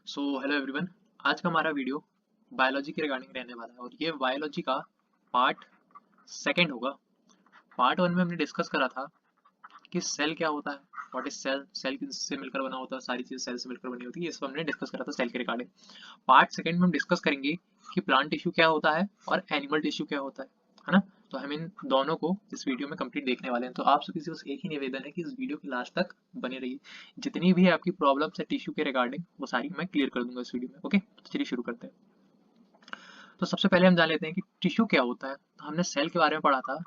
So hello everyone. आज का हमारा वीडियो बायोलॉजी के रिगार्डिंग रहने वाला है और ये बायोलॉजी का पार्ट सेकंड होगा। पार्ट वन में हमने डिस्कस करा था कि सेल क्या होता है, व्हाट इज सेल, सेल किससे मिलकर बना होता है, सारी चीज़ सेल से मिलकर बनी होती है। ये सब हमने डिस्कस करा था सेल के रिगार्डिंग। पार्ट सेकंड में हम डिस्कस करेंगे कि प्लांट टिश्यू क्या होता है और एनिमल टिश्यू क्या होता है ना। तो हम इन दोनों को इस वीडियो में कंप्लीट देखने वाले हैं। तो आप सभी से बस एक ही निवेदन है कि इस वीडियो के लास्ट तक बने रहिए। जितनी भी आपकी प्रॉब्लम्स है टिश्यू के रिगार्डिंग वो सारी मैं क्लियर कर दूंगा इस वीडियो में। ओके, तो चलिए शुरू करते हैं। तो सबसे पहले हम जान लेते हैं कि टिश्यू क्या होता है। तो हमने सेल के बारे में पढ़ा था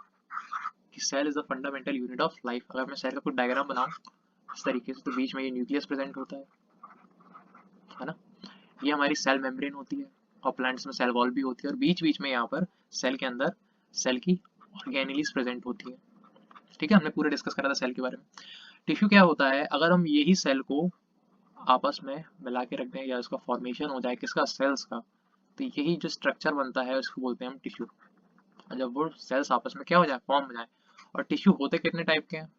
कि cell is the fundamental unit of life. अगर मैं सेल का कुछ डायग्राम बनाऊं इस तरीके से, तो बीच में ये न्यूक्लियस प्रेजेंट होता है ना। ये हमारी सेल मेम्ब्रेन होती है और प्लांट्स में सेल वॉल भी होती है और बीच बीच में यहाँ पर सेल के अंदर सेल की ऑर्गेनेलीज प्रेजेंट होती है। ठीक है, हमने पूरा डिस्कस करा था सेल के बारे में। टिश्यू क्या होता है, अगर हम यही सेल को आपस में मिला के रख दें या इसका फॉर्मेशन हो जाए किसका, सेल्स का, तो यही जो स्ट्रक्चर बनता है उसको बोलते हैं हम टिश्यू। और जब वो सेल्स आपस में क्या हो जाए, फॉर्म हो जाए। और टिश्यू होते कितने टाइप के हैं,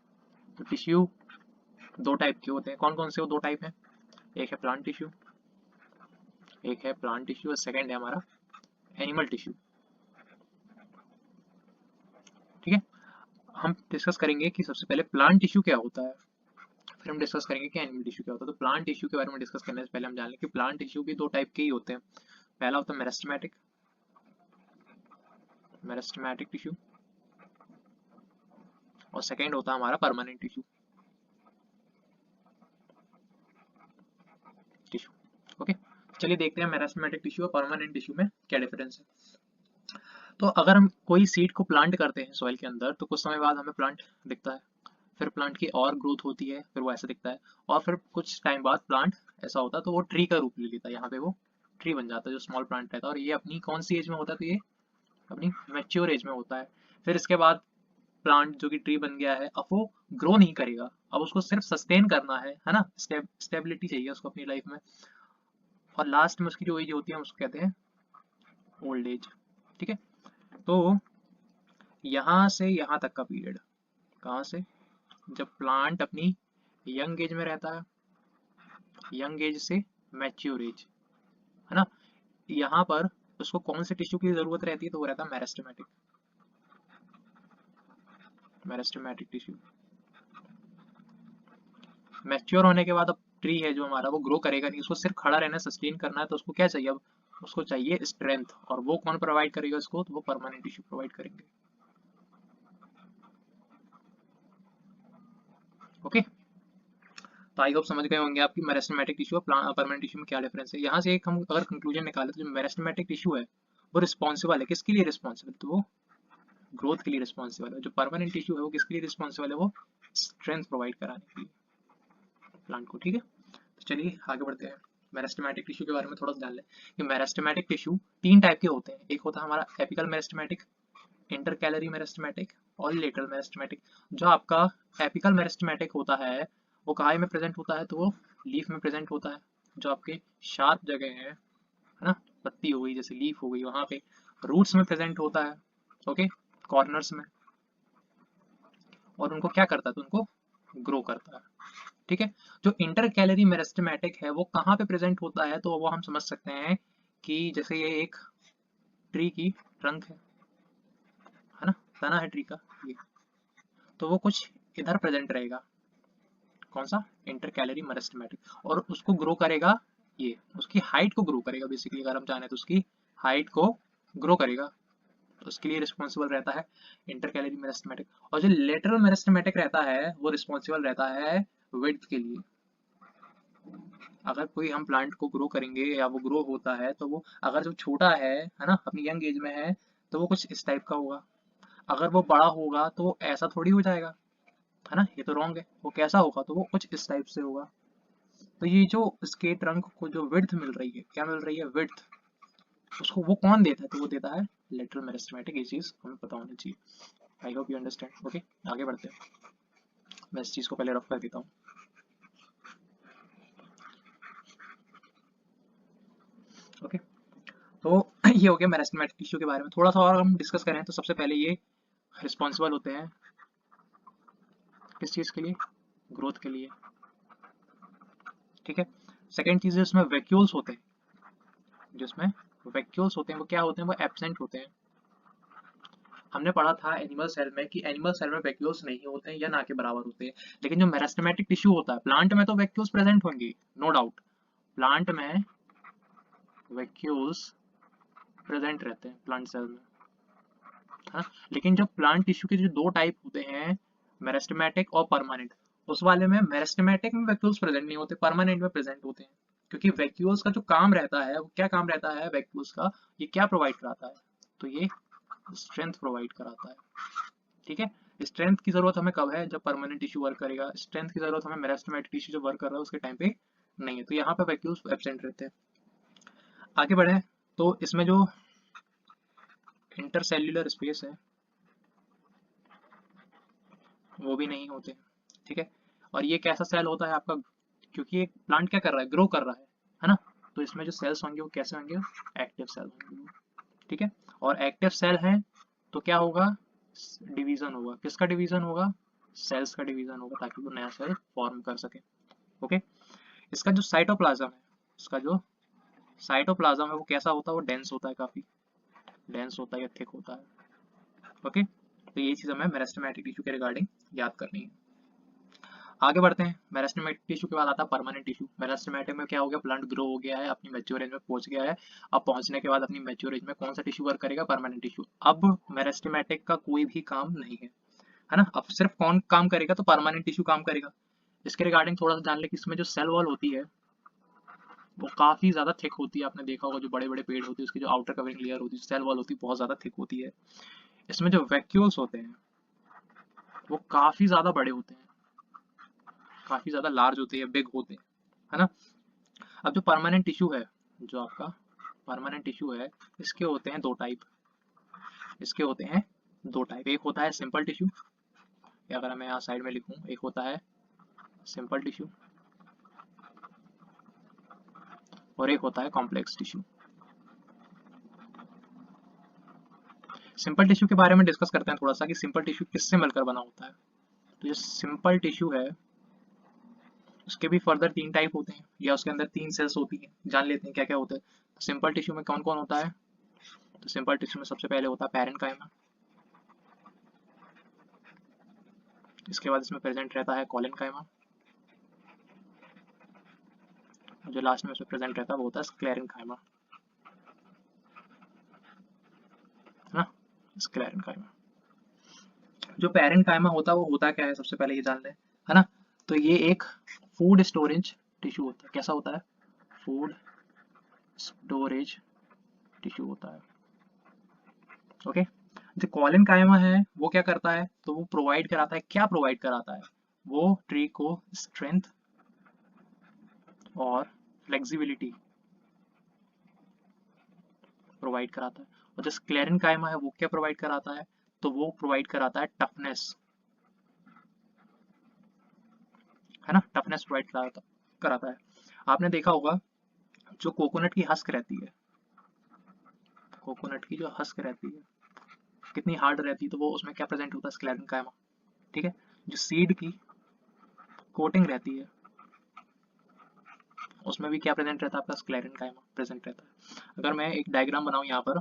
तो टिश्यू दो टाइप के होते हैं। कौन कौन से वो दो टाइप हैं, एक है प्लांट टिश्यू, एक है प्लांट टिश्यू और सेकंड है हमारा एनिमल टिश्यू। ठीक है, हम डिस्कस करेंगे कि सबसे पहले प्लांट टिश्यू क्या होता है, फिर हम डिस्कस करेंगे कि एनिमल टिश्यू क्या होता है। तो प्लांट टिश्यू के बारे में डिस्कस करने से पहले हम जान लें कि प्लांट टिश्यू भी दो टाइप के ही होते हैं। पहला होता है मेरिस्टेमेटिक, मेरिस्टेमेटिक टिश्यू, और सेकंड होता है हमारा परमानेंट टिश्यू, टिश्यू। ओके, चलिए देखते हैं मेरिस्टेमेटिक टिश्यू और परमानेंट टिश्यू में क्या डिफरेंस है। तो अगर हम कोई सीड को प्लांट करते हैं सॉइल के अंदर, तो कुछ समय बाद हमें प्लांट दिखता है, फिर प्लांट की और ग्रोथ होती है, फिर वो ऐसा दिखता है, और फिर कुछ टाइम बाद प्लांट ऐसा होता है तो वो ट्री का रूप ले लेता है। यहाँ पे वो ट्री बन जाता है जो स्मॉल प्लांट रहता है। और ये अपनी कौन सी एज में होता है, तो ये अपनी मैच्योर एज में होता है। फिर इसके बाद प्लांट जो कि ट्री बन गया है, अब वो ग्रो नहीं करेगा, अब उसको सिर्फ सस्टेन करना है ना। स्टेबिलिटी चाहिए उसको अपनी लाइफ में। और लास्ट में उसकी जो एज होती है हम उसको कहते हैं ओल्ड एज। ठीक है, तो यहाँ से यहाँ तक का पीरियड, कहाँ से, जब प्लांट अपनी यंग एज में रहता है, यंग एज से मैच्योर एज, है ना, यहाँ पर उसको कौन से टिश्यू की जरूरत रहती है, तो वो रहता है मेरिस्टेमेटिक, मेरिस्टेमेटिक टिश्यू। मैच्योर होने के बाद अब ट्री है जो हमारा वो ग्रो करेगा नहीं, उसको सिर्फ खड़ा रहना, सस्टेन करना है, तो उसको क्या चाहिए अब, उसको चाहिए स्ट्रेंथ। और वो कौन प्रोवाइड करेगा उसको, तो वो परमानेंट टिश्यू प्रोवाइड करेंगे। ओके, तो आई होप समझ गए होंगे आपकी मेरिस्टेमेटिक टिश्यू और परमानेंट टिश्यू में क्या डिफरेंस है। यहाँ से एक हम अगर कंक्लूजन निकाले तो जो मेरिस्टेमेटिक टिश्यू है वो रिस्पॉन्सिबल है, किसके लिए रिस्पॉन्सिबल, तो वो ग्रोथ के लिए रिस्पॉन्सिबल है। जो परमानेंट टिश्यू है वो किसके लिए रिस्पॉन्सिबल है, वो स्ट्रेंथ प्रोवाइड कराने के लिए प्लांट को। ठीक है, तो चलिए आगे बढ़ते हैं। मेरिस्टेमेटिक टिश्यू के बारे में थोड़ा सा जान लें कि मेरिस्टेमेटिक टिश्यू तीन टाइप के होते हैं। एक होता है हमारा एपिकल मेरिस्टेमेटिक, इंटरकैलरी मेरिस्टेमेटिक और लेटरल मेरिस्टेमेटिक। जो आपका एपिकल मेरिस्टेमेटिक होता है वो कहाँ में प्रेजेंट होता है, तो वो लीफ में प्रेजेंट होता है। जो आपके शार्प जगह है ना, पत्ती हो गई जैसे लीफ हो गई, वहां पे रूट्स में प्रेजेंट होता है। ओके, कॉर्नर्स में। और उनको क्या करता है, तो उनको ग्रो करता है। ठीक है, जो इंटर कैलरी मेरिस्टेमेटिक है वो कहाँ पे प्रेजेंट होता है, तो वो हम समझ सकते हैं कि जैसे ये एक ट्री की ट्रंक है ना, तना है ट्री का ये, तो वो कुछ इधर प्रेजेंट रहेगा। कौन सा, इंटर कैलरी मेरिस्टेमेटिक। और उसको ग्रो करेगा, ये उसकी हाइट को ग्रो करेगा बेसिकली, अगर हम चाहें तो उसकी हाइट को ग्रो करेगा, तो उसके लिए रिस्पॉन्सिबल रहता है इंटर कैलरी मेरिस्टेमेटिक। और जो लेटरल मेरिस्टेमेटिक रहता है वो रिस्पॉन्सिबल रहता है विड्थ के लिए। अगर कोई हम प्लांट को ग्रो करेंगे या वो ग्रो होता है, तो वो अगर जो छोटा है ना, अपनी यंग एज में है, तो वो कुछ इस टाइप का होगा। अगर वो बड़ा होगा तो वो ऐसा थोड़ी हो जाएगा, है ना, ये तो रॉन्ग है। वो कैसा होगा, तो वो कुछ इस टाइप से होगा। तो ये जो इसके ट्रंक को जो विड्थ मिल रही है, क्या मिल रही है, विड्थ, उसको वो कौन देता है, तो वो देता है लेटरल मेरिस्टेमेटिक। ये चीज हमें पता होनी चाहिए। I hope you understand. Okay, आगे बढ़ते हैं। मैं इस चीज को पहले रफ कर देता हूँ। ओके, तो ये हो गया मेरिस्टेमेटिक टिश्यू के बारे में। थोड़ा सा और हम डिस्कस करें तो सबसे पहले ये रिस्पॉन्सिबल होते हैं किस चीज़ के लिए, ग्रोथ के लिए। ठीक है, सेकेंड चीज है उसमें वैक्यूल्स होते हैं, जिसमें वैक्यूल्स होते हैं वो क्या होते हैं, वो एब्सेंट होते हैं। हमने पढ़ा था एनिमल सेल में कि एनिमल सेल में वैक्यूल्स नहीं होते हैं या ना के बराबर होते हैं, लेकिन जो मेरिस्टेमेटिक टिश्यू होता है प्लांट में तो वैक्यूल्स प्रेजेंट होंगे, नो डाउट, प्लांट में वैक्यूल्स प्रेजेंट रहते हैं प्लांट सेल में, है ना। लेकिन जो प्लांट टिश्यू के जो दो टाइप होते हैं, मेरिस्टेमेटिक और परमानेंट, उस वाले में मेरिस्टेमेटिक में वैक्यूल्स प्रेजेंट नहीं होते, परमानेंट में प्रेजेंट होते हैं। क्योंकि वैक्यूल्स का जो काम रहता है वो क्या काम रहता है वैक्यूल्स का, ये क्या प्रोवाइड कराता है, तो ये स्ट्रेंथ प्रोवाइड कराता है। ठीक है, स्ट्रेंथ की जरूरत हमें कब है, जब परमानेंट टिश्यू वर्क करेगा। स्ट्रेंथ की जरूरत हमें मेरिस्टेमेटिक टिश्यू जो वर्क कर रहा है उसके टाइम पे नहीं है, तो यहाँ पे वैक्यूल्स एब्सेंट रहते हैं। आगे बढ़े तो इसमें जो इंटरसेल्यूलर स्पेस है वो भी नहीं होते। ठीक है, और ये कैसा सेल होता है आपका, क्योंकि एक प्लांट क्या कर रहा है, ग्रो कर रहा है ना, तो इसमें जो सेल्स होंगे वो कैसे होंगे, एक्टिव सेल होंगे। ठीक है, और एक्टिव सेल है तो क्या होगा, डिवीजन होगा, किसका डिवीजन होगा, सेल्स का डिवीजन होगा, ताकि वो नया सेल फॉर्म कर सके। ओके, इसका जो साइटोप्लाज्म है, इसका जो साइटोप्लाज्म है वो कैसा होता है, वो डेंस होता है, काफी डेंस होता है या थिक होता है। ओके, तो ये चीज हमें मेरिस्टेमेटिक टिश्यू के रिगार्डिंग याद करनी है। आगे बढ़ते हैं, मेरिस्टेमेटिक टिश्यू के बाद आता है परमानेंट टिश्यू। मेरिस्टेमेटिक में क्या हो गया, प्लांट ग्रो हो गया है, अपनी मैच्योर एज में पहुंच गया है। अब पहुंचने के बाद अपनी मैच्योर एज में कौन सा टिश्यू वर्क करेगा, परमानेंट टिश्यू। अब मेरिस्टेमेटिक का कोई भी काम नहीं है ना, अब सिर्फ कौन काम करेगा, तो परमानेंट टिश्यू काम करेगा। इसके रिगार्डिंग थोड़ा सा जान ले कि इसमें जो सेल वॉल होती है वो काफी ज्यादा थिक होती है। आपने देखा होगा जो बड़े बड़े पेड़ होते हैं उसकी जो आउटर कवरिंग लेयर होती है, सेल वॉल होती है, बहुत ज्यादा थिक होती है। इसमें जो वैक्यूल्स होते हैं वो काफी ज्यादा बड़े होते हैं, काफी ज्यादा लार्ज होते हैं, बिग होते हैं, है ना। अब जो परमानेंट टिश्यू है, जो आपका परमानेंट टिश्यू है, इसके होते हैं दो टाइप, इसके होते हैं दो टाइप। एक होता है सिंपल टिश्यू, या अगर मैं यहाँ साइड में लिखूं, एक होता है सिंपल टिश्यू और एक होता है कॉम्प्लेक्स टिश्यू। सिंपल टिश्यू के बारे में डिस्कस करते हैं थोड़ा सा कि सिंपल टिश्यू किससे मिलकर बना होता है। तो जो सिंपल टिश्यू है उसके भी फर्दर तीन टाइप होते हैं, या उसके अंदर तीन सेल्स होती हैं, जान लेते हैं क्या क्या होता है। तो सिंपल टिश्यू में कौन कौन होता है, तो सिंपल टिश्यू में सबसे पहले होता है पैरेन्काइमा, इसके बाद इसमें प्रेजेंट रहता है कोलेनकाइमा, जो लास्ट में उसमें प्रेजेंट रहता है वो होता है स्क्लेरेनकाइमा, है ना, स्क्लेरेनकाइमा। जो पैरेन्काइमा होता है वो होता क्या है, सबसे पहले ये जान लें, है ना। तो ये एक फूड स्टोरेज टिश्यू होता है, कैसा होता है, फूड स्टोरेज टिश्यू होता है। ओके, जो कोलेनकाइमा है वो क्या करता है, तो वो प्रोवाइड कराता है, क्या प्रोवाइड कराता है, वो ट्री को स्ट्रेंथ और फ्लेक्सिबिलिटी प्रोवाइड कराता है। और जो स्क्लेरेनकाइमा है वो क्या प्रोवाइड कराता है, तो वो प्रोवाइड कराता है टफनेस, है ना, टफनेस प्रोवाइड कराता है। आपने देखा होगा जो कोकोनट की हस्क रहती है, कोकोनट की जो हस्क रहती है कितनी हार्ड रहती है, तो वो उसमें क्या प्रेजेंट होता है, स्क्लेरेनकाइमा। ठीक है, जो सीड की कोटिंग रहती है उसमें भी क्या प्रेजेंट रहता है, आपका स्क्लेरेनकाइमा प्रेजेंट रहता है। अगर मैं एक डायग्राम बनाऊं यहाँ पर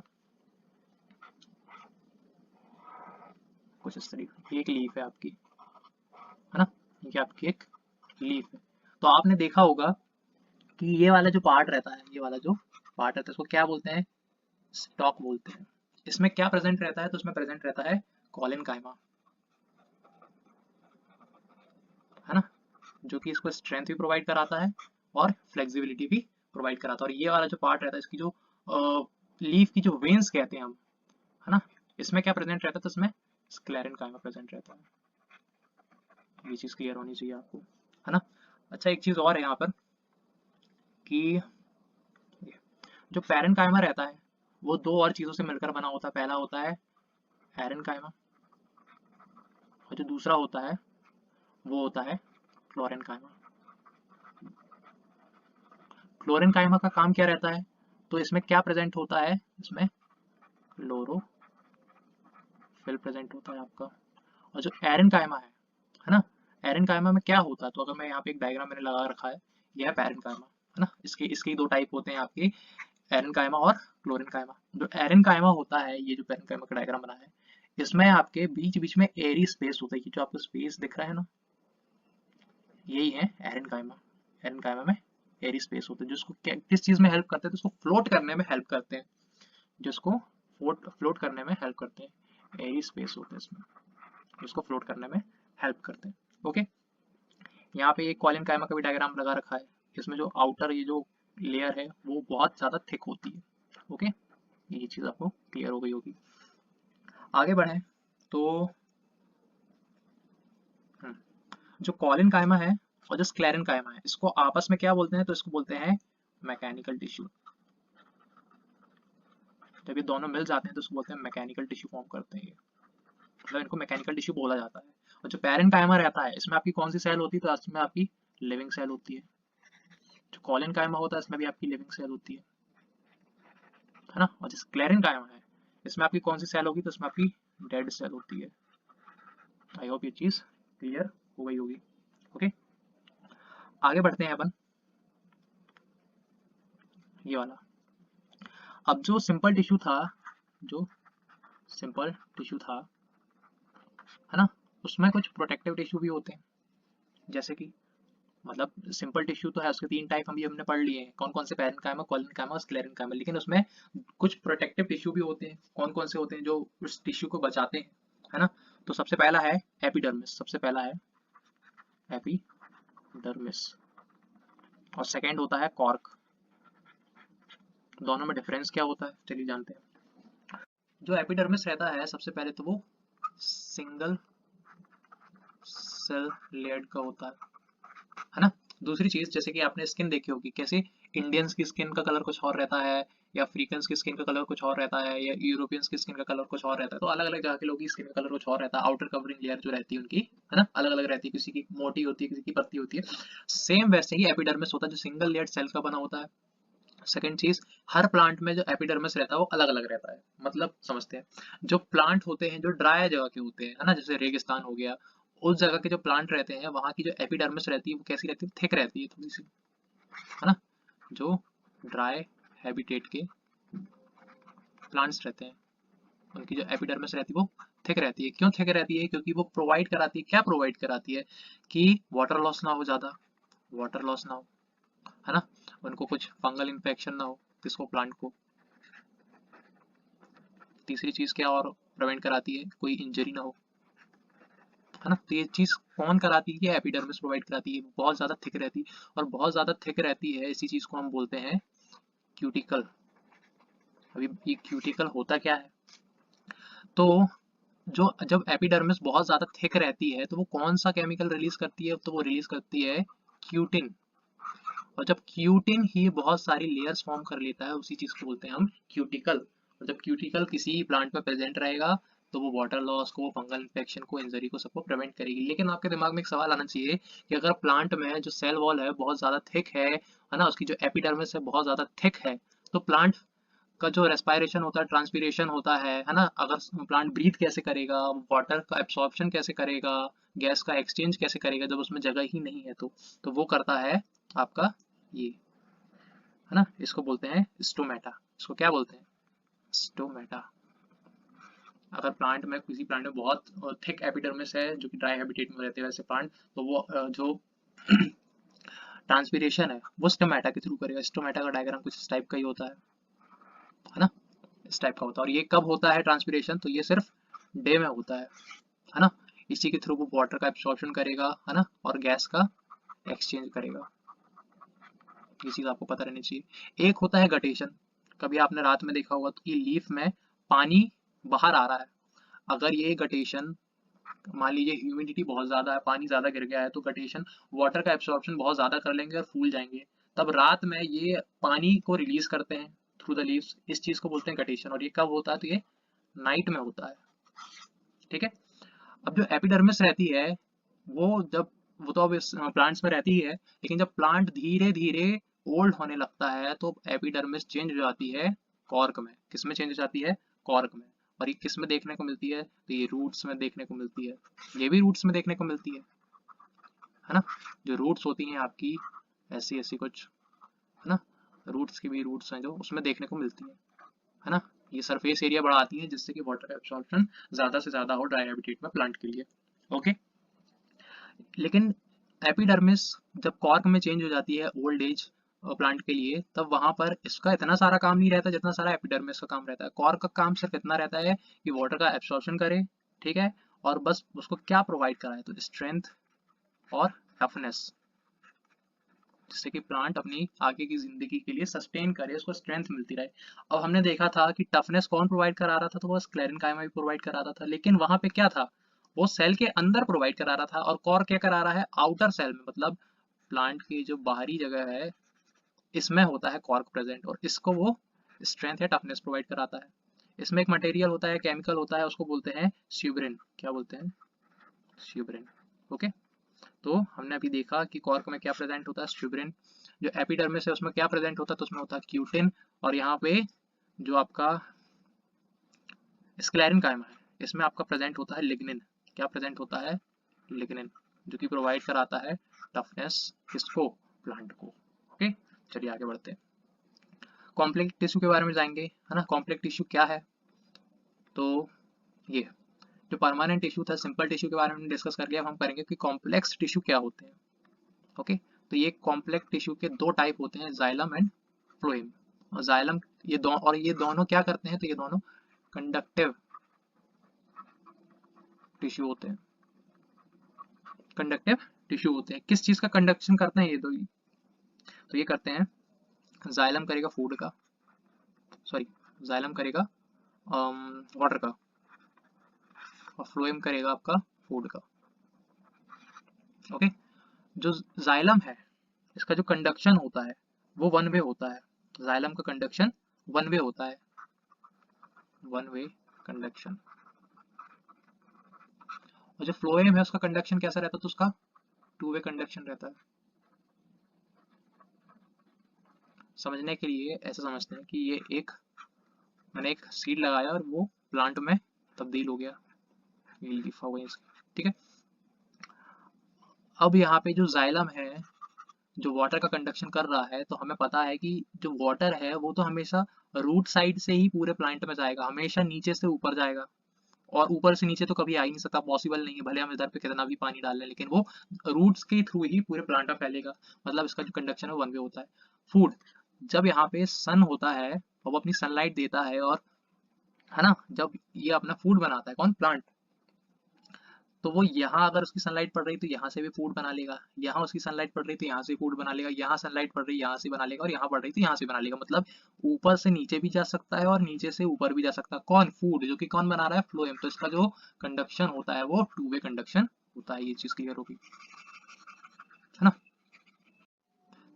कुछ इस तरीके, ये एक लीफ है आपकी, है ना, ये आपकी एक लीफ है। तो आपने देखा होगा कि ये वाला जो पार्ट रहता है, ये वाला जो पार्ट रहता है उसको क्या बोलते हैं, स्टॉक बोलते हैं। इसमें क्या प्रेजेंट रहता है, तो इसमें प्रेजेंट रहता है कोलेनकाइमा, है ना, जो कि इसको स्ट्रेंथ भी प्रोवाइड कराता है और फ्लेक्सिबिलिटी भी प्रोवाइड कराता है। और ये वाला जो पार्ट रहता है इसकी जो लीफ की जो वेन्स कहते हैं हम, है ना, इसमें क्या प्रेजेंट रहता है, तो इसमें स्क्लेरेनकाइमा प्रेजेंट रहता है। ये चीज क्लियर होनी चाहिए आपको, है ना। अच्छा, एक चीज और है यहाँ पर कि जो पैरेन्काइमा रहता है वो दो और चीजों से मिलकर बना होता है। पहला होता है पैरेन्काइमा और जो दूसरा होता है वो होता है क्लोरेनकाइमा। क्लोरेनकाइमा का काम क्या रहता है, तो इसमें क्या प्रेजेंट होता है, इसमें क्लोरोफिल प्रेजेंट होता है आपका। और जो एरेनकाइमा है ना, एरेनकाइमा में क्या होता है, तो अगर मैं यहाँ पे एक डायग्राम मैंने लगा रखा है, यह है पैरेन्काइमा, है ना। इसके इसके दो टाइप होते हैं आपके, एरेनकाइमा और क्लोरेनकाइमा। जो एरेनकाइमा होता है, ये जो पेरेनकाइमा का डायग्राम बना है, इसमें आपके बीच बीच में एरी स्पेस होता है, ये जो आपको स्पेस दिख रहा है ना, यही है एरेनकाइमा। एरेनकाइमा में एरी स्पेस होते हैं, जिसको किस चीज में हेल्प करते हैं, तो उसको फ्लोट करने में हेल्प करते हैं, जिसको फ्लोट करने में हेल्प करते हैं। एरी स्पेस होते हैं इसमें, जिसको फ्लोट करने में हेल्प करते हैं। ओके, यहाँ पे एक कॉलिन काइमा का भी डायग्राम लगा रखा है। इसमें जो आउटर ये जो लेयर है वो बहुत ज्यादा थिक होती है। ओके, ये चीज आपको क्लियर हो गई होगी। आगे बढ़े तो हम्म, जो कॉलिन काइमा है और जो स्क्लेरन काइमा है, इसको आपस में क्या बोलते हैं, तो इसको बोलते हैं मैकेनिकल टिश्यू। जब ये दोनों मिल जाते हैं तो इसको बोलते हैं मैकेनिकल टिश्यू फॉर्म करते हैं ये, मतलब इनको मैकेनिकल टिश्यू बोला जाता है। और जो पेरेंट काइमा रहता है, इसमें आपकी कौन सी सेल होती है, तो इसमें आपकी लिविंग सेल होती है। जो कॉलिन काइमा होता है इसमें भी आपकी लिविंग सेल होती है ना। और जो स्क्लेरन काइमा है, इसमें आपकी कौन सी सेल होगी, तो इसमें आपकी डेड सेल होती है। आई होप ये चीज क्लियर हो गई होगी। ओके, आगे बढ़ते हैं अपन, ये वाला। अब जो सिंपल टिश्यू था, जो सिंपल टिश्यू था, है ना, उसमें कुछ प्रोटेक्टिव टिश्यू भी होते हैं, जैसे कि मतलब सिंपल टिश्यू तो है, उसके तीन टाइप हम भी हमने पढ़ लिए हैं, कौन कौन से, पेरेन्काइमा, कोलिनकाइमा और स्क्लेरेन्काइमा। लेकिन उसमें कुछ प्रोटेक्टिव टिश्यू भी होते हैं। कौन कौन से होते हैं जो उस टिश्यू को बचाते हैं, है ना। तो सबसे पहला है एपिडर्मिस, सबसे पहला है एपिडर्मिस, और सेकेंड होता है कॉर्क। दोनों में डिफरेंस क्या होता है, चलिए जानते हैं। जो एपिडर्मिस रहता है, सबसे पहले तो वो सिंगल सेल लेयर्ड का होता है ना। दूसरी चीज, जैसे कि आपने स्किन देखी होगी, कैसे इंडियंस की स्किन का कलर कुछ और रहता है, या अफ्रीकन की स्किन का कलर कुछ और रहता है, या यूरोपियंस की स्किन का कलर कुछ और रहता है। तो अलग अलग जगह के लोगों की स्किन का कलर कुछ और रहता है। आउटर कवरिंग लेयर जो रहती है उनकी, है ना, अलग अलग रहती है, किसी की मोटी होती है, किसी की पतली होती है। सेम वैसे ही एपिडर्मिस होता है, जो सिंगल लेयर्ड सेल का बना होता है। सेकंड चीज, हर प्लांट में जो एपिडर्मिस रहता है वो अलग अलग रहता है। मतलब समझते हैं, जो प्लांट होते हैं जो ड्राई जगह के होते हैं, है ना, जैसे रेगिस्तान हो गया, उस जगह के जो प्लांट रहते हैं वहां की जो एपिडर्मिस रहती है वो कैसी रहती है, थिक रहती है थोड़ी सी, है ना। जो ड्राई हैबिटेट के प्लांट्स रहते हैं उनकी जो एपिडर्मिस रहती है वो थिक रहती है। क्यों थिक रहती है, क्योंकि वो प्रोवाइड कराती है, क्या प्रोवाइड कराती है, कि वाटर लॉस ना हो, ज्यादा वाटर लॉस ना हो, है ना, उनको कुछ फंगल इन्फेक्शन ना हो, किसको, प्लांट को। तीसरी चीज क्या और प्रिवेंट कराती है, कोई इंजरी ना हो, है ना। तो ये चीज कौन कराती है, एपिडर्मिस प्रोवाइड कराती है, बहुत ज्यादा थिक रहती है। और बहुत ज्यादा थिक रहती है, इसी चीज को हम बोलते हैं क्यूटिकल। अभी ये क्यूटिकल होता क्या है, तो जो जब एपिडर्मिस बहुत ज्यादा थिक रहती है तो वो कौन सा केमिकल रिलीज करती है, तो वो रिलीज करती है क्यूटिन। और जब क्यूटिन ही बहुत सारी लेयर्स फॉर्म कर लेता है, उसी चीज को बोलते हैं हम क्यूटिकल। और जब क्यूटिकल किसी प्लांट में प्रेजेंट रहेगा तो वो वाटर लॉस को, फंगल इन्फेक्शन को, इंजरी को, सबको प्रिवेंट करेगी। लेकिन आपके दिमाग में एक सवाल आना चाहिए कि अगर प्लांट में जो सेल वॉल है बहुत ज्यादा थिक है ना, उसकी जो एपिडर्मिस है बहुत ज्यादा थिक है, तो प्लांट का जो रेस्पायरेशन होता है, ट्रांसपीरेशन होता है ना, अगर प्लांट ब्रीथ कैसे करेगा, वाटर का एब्सॉर्प्शन कैसे करेगा, गैस का एक्सचेंज कैसे करेगा, जब उसमें जगह ही नहीं है तो वो करता है आपका ये, है ना, इसको बोलते हैं स्टोमेटा। इसको क्या बोलते हैं, स्टोमेटा। अगर प्लांट में, किसी प्लांट में बहुत थिक एपिडर्मिस है जो कि ड्राई हैबिटेट में रहते हैं वैसे प्लांट, तो वो जो ट्रांसपीरेशन है वो स्टोमेटा के थ्रू करेगा। स्टोमेटा का डायग्राम कुछ इस टाइप का ही होता है ना, इस टाइप का होता है। और ये कब होता है ट्रांसपीरेशन, तो ये सिर्फ डे में होता है ना। इसी के थ्रू वो वाटर का एब्सॉर्प्शन करेगा, है ना, और गैस का एक्सचेंज करेगा। ये चीज आपको पता रहनी चाहिए। एक होता है गटेशन, कभी आपने रात में देखा होगा कि लीफ में पानी बाहर आ रहा है। अगर ये गटेशन, मान लीजिए ह्यूमिडिटी बहुत ज्यादा है, पानी ज्यादा गिर गया है, तो गटेशन वाटर का एब्सॉर्प्शन बहुत ज्यादा कर लेंगे और फूल जाएंगे। तब रात में ये पानी को रिलीज करते हैं थ्रू द लीव्स, इस चीज को बोलते हैं गटेशन। और ये कब होता है, तो ये नाइट में होता है। ठीक है। अब जो एपिडर्मिस रहती है वो जब, वो तो अब इस प्लांट्स में रहती ही है, लेकिन जब प्लांट धीरे धीरे ओल्ड होने लगता है तो एपिडर्मिस चेंज हो जाती है कॉर्क में। किस में चेंज हो जाती है, कॉर्क में। और ये किस में देखने को मिलती है, तो ये रूट्स में देखने को मिलती है, ये भी रूट्स में देखने को मिलती है ना। जो रूट्स होती हैं आपकी ऐसी ऐसी कुछ, है ना, रूट्स की भी रूट्स हैं जो उसमें देखने को मिलती है ना। ये सरफेस एरिया बढ़ाती है जिससे कि वाटर एब्सॉर्प्शन ज्यादा से ज्यादा हो ड्राई हैबिटेट में प्लांट के लिए। ओके, लेकिन एपिडर्मिस जब कॉर्क में चेंज हो जाती है ओल्ड एज प्लांट के लिए, तब वहां पर इसका इतना सारा काम नहीं रहता जितना सारा एपिडर्मिस का काम रहता है। कॉर्क का काम सिर्फ इतना रहता है कि वाटर का एब्सॉर्प्शन करे, ठीक है, और बस उसको क्या प्रोवाइड कराए, तो स्ट्रेंथ और टफनेस, जिससे कि प्लांट अपनी आगे की जिंदगी के लिए सस्टेन करे, उसको स्ट्रेंथ मिलती रहे। अब हमने देखा था कि टफनेस कौन प्रोवाइड करा रहा था, तो बस क्लेरेंकाइमा भी प्रोवाइड करा रहा था, लेकिन वहां पे क्या था, वो सेल के अंदर प्रोवाइड करा रहा था, और कॉर क्या करा रहा है, आउटर सेल में, मतलब प्लांट की जो बाहरी जगह है इसमें होता है कॉर्क प्रेजेंट, और इसको वो स्ट्रेंथ या टफनेस प्रोवाइड कराता है। इसमें एक मटेरियल होता है, केमिकल होता है, उसको बोलते हैं स्यूब्रिन। क्या बोलते हैं, स्यूब्रिन। ओके, तो हमने अभी देखा कि कॉर्क में क्या प्रेजेंट होता है, स्यूब्रिन। जो एपिडर्मिस है उसमें क्या प्रेजेंट होता है, तो उसमें होता है क्यूटिन, और यहाँ पे जो आपका स्क्लेरेंकाइमा है इसमें आपका प्रेजेंट होता है लिग्निन। क्या प्रेजेंट होता है, लिग्निन, जो कि प्रोवाइड कराता है टफनेस किसको, प्लांट को। ओके, चलिए आगे बढ़ते हैं, कॉम्प्लेक्स टिश्यू के बारे में जाएंगे, है ना। कॉम्प्लेक्स टिश्यू क्या है, तो ये जो परमानेंट टिश्यू था, सिंपल टिश्यू के बारे में डिस्कस कर लिया, अब हम करेंगे कि कॉम्प्लेक्स टिश्यू क्या होते हैं। ओके, तो ये कॉम्प्लेक्स टिश्यू के दो टाइप होते हैं, जाइलम एंड फ्लोएम। और जाइलम ये दोनों क्या करते हैं, तो ये दोनों कंडक्टिव टिश्यू होते हैं। कंडक्टिव टिश्यू होते हैं, किस चीज का कंडक्शन करते हैं ये दो, तो ये करते हैं, जाइलम करेगा फूड का, सॉरी, जाइलम करेगा वाटर का, और फ्लोएम करेगा आपका फूड का। ओके, जो जाइलम है इसका जो कंडक्शन होता है वो वन वे होता है, जाइलम का कंडक्शन वन वे होता है, वन वे कंडक्शन। और जो फ्लोएम है उसका कंडक्शन कैसा रहता है, तो उसका टू वे कंडक्शन रहता है। समझने के लिए ऐसा समझते हैं कि ये एक, मैंने एक सीड लगाया और वो प्लांट में तब्दील हो गया, ये लिखा हुआ है ठीक है। अब यहाँ पे जो जाइलम है जो वाटर का कंडक्शन कर रहा है, तो हमें पता है कि जो वाटर है वो तो हमेशा रूट साइड से ही पूरे प्लांट में जाएगा, हमेशा नीचे से ऊपर जाएगा, और ऊपर से नीचे तो कभी आ ही नहीं सकता, पॉसिबल नहीं है, भले हम इधर पे कितना भी पानी डाल लें, लेकिन वो रूट्स के थ्रू ही पूरे प्लांट में फैलेगा, मतलब इसका जो कंडक्शन है वन वे होता है। फूड, जब यहाँ पे सन होता है और वो अपनी सनलाइट देता है, और है ना, जब ये अपना फूड बनाता है, कौन, प्लांट, तो वो यहाँ अगर उसकी सनलाइट पड़ रही तो यहाँ से भी फूड बना लेगा, यहाँ उसकी सनलाइट पड़ रही तो यहाँ से फूड बना लेगा, यहाँ सनलाइट पड़ रही यहाँ से बना लेगा, और यहाँ पड़ रही तो यहाँ से बना लेगा, मतलब ऊपर से नीचे भी जा सकता है और नीचे से ऊपर भी जा सकता है, कौन, फूड, जो कि कौन बना रहा है, फ्लोएम। तो इसका जो कंडक्शन होता है वो टू वे कंडक्शन होता है, ये चीज क्लियर होगी, है ना।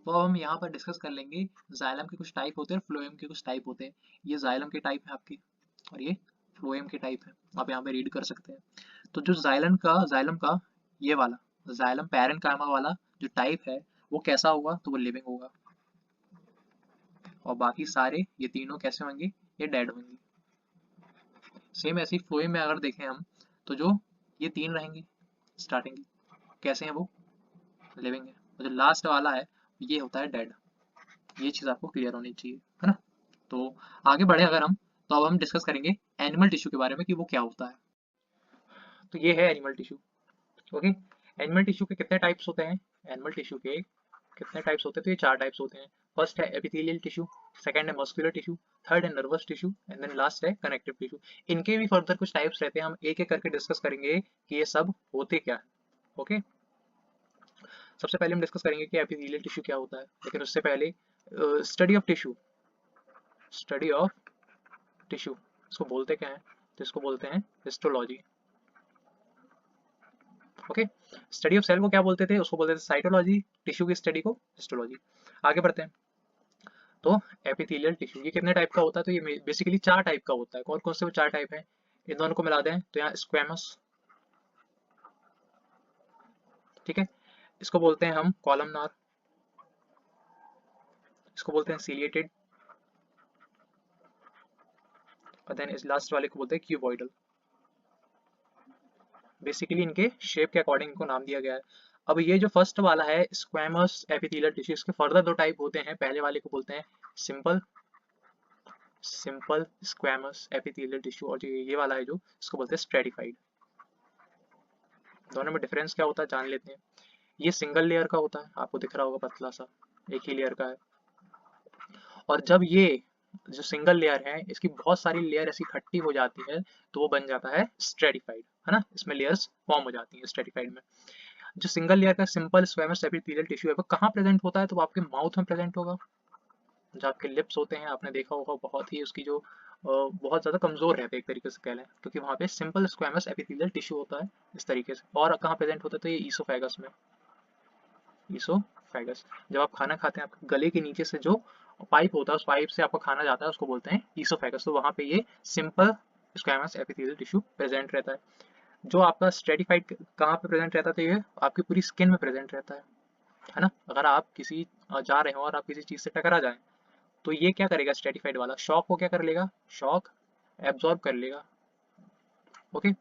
तो अब हम यहाँ पर डिस्कस कर लेंगे, जाइलम के कुछ टाइप होते हैं, फ्लोएम के कुछ टाइप होते हैं। ये जाइलम के टाइप है आपके, और ये फ्लोएम के टाइप है, आप यहाँ पे रीड कर सकते हैं। तो जो जाइलम का ये वाला जाइलम पैरेन्काइमा वाला जो टाइप है वो कैसा होगा, तो वो लिविंग होगा, और बाकी सारे ये तीनों कैसे होंगे, ये डेड होंगे। सेम ऐसे ही फ्लोएम में अगर देखें हम, तो जो ये तीन रहेंगे स्टार्टिंग, कैसे हैं वो, लिविंग है, और जो लास्ट वाला है ये होता है डेड। ये चीज आपको क्लियर होनी चाहिए, है ना। तो आगे बढ़े अगर हम, तो अब हम डिस्कस करेंगे एनिमल टिश्यू के बारे में कि वो क्या होता है। तो ये है animal tissue. Okay, animal tissue के कितने टाइप्स होते हैं, एनिमल टिश्यू के कितने टाइप्स होते हैं, तो ये चार टाइप्स होते हैं। फर्स्ट है एपिथेलियल टिश्यू, सेकंड है मस्कुलर टिश्यू, थर्ड है nervous tissue, and then last है कनेक्टिव टिश्यू। इनके भी फर्दर कुछ टाइप्स रहते हैं, हम एक एक करके डिस्कस करेंगे कि ये सब होते क्या है। ओके, सबसे पहले हम डिस्कस करेंगे कि एपिथेलियल टिश्यू क्या होता है, लेकिन उससे पहले study of tissue, study of tissue इसको बोलते क्या है, तो इसको बोलते हैं histology. Okay, study of cell को क्या बोलते थे, उसको बोलते थे साइटोलॉजी, टिश्यू की स्टडी को हिस्टोलॉजी। आगे बढ़ते हैं, तो एपिथेलियल टिश्यू ये कितने टाइप का होता है, तो ये बेसिकली चार टाइप का होता है। कौन कौन से वो चार टाइप हैं, इन दोनों को मिला दें तो यहाँ स्क्वेमस, ठीक है, इसको बोलते हैं हम कॉलमनार, इसको बोलते हैं सीलिएटेड, और देन इस लास्ट वाले को बोलते हैं क्यूबॉइडल। बेसिकली इनके शेप के अकॉर्डिंग इनको नाम दिया गया है। अब ये जो फर्स्ट वाला है स्क्वैमस एपिथेलियल टिश्यू, इसके फर्दर दो टाइप होते हैं। पहले वाले को बोलते हैं सिंपल स्क्वैमस एपिथेलियल टिश्यू, और जो ये वाला है जो इसको बोलते हैं स्ट्रेटिफाइड। दोनों में डिफरेंस क्या होता है जान लेते हैं। ये सिंगल लेयर का होता है, आपको दिख रहा होगा पतला सा, एक ही लेयर का है। और जब ये जो सिंगल लेयर है इसकी बहुत सारी लेयर ऐसी इकट्ठी हो जाती है तो वो बन जाता है स्ट्रेटिफाइड, है ना, इसमें लेयर्स फॉर्म हो जाती है स्ट्रेटिफाइड में। जो सिंगल लेयर का सिंपल स्क्वैमस एपिथेलियल टिश्यू है वो कहाँ प्रेजेंट होता है, तो वो आपके माउथ में प्रेजेंट होगा। जो आपके लिप्स होते हैं आपने देखा होगा बहुत ही उसकी जो बहुत ज़्यादा कमज़ोर रहते हैं एक तरीके से कह लें, क्योंकि वहाँ पे सिंपल स्क्वैमस एपिथेलियल टिश्यू होता है इस तरीके से। और कहाँ प्रेजेंट होता है, तो ये ईसोफेगस में, ईसोफेगस। जब आप खाना खाते हैं आपके गले के नीचे से जो पाइप होता है उस पाइप से आपका खाना जाता है उसको बोलते हैं ईसोफेगस, तो वहाँ पे ये simple squamous epithelial tissue present रहता है। जो आपका स्ट्रेटिफाइड कहाँ पे प्रेजेंट रहता है, तो ये आपकी पूरी स्किन में प्रेजेंट रहता है ना। अगर आप किसी जा रहे हो और आप किसी चीज़ से टकरा जाए तो ये क्या करेगा, स्ट्रेटिफाइड वाला शॉक को क्या कर लेगा, शॉक एब्जॉर्ब कर लेगा, ओके,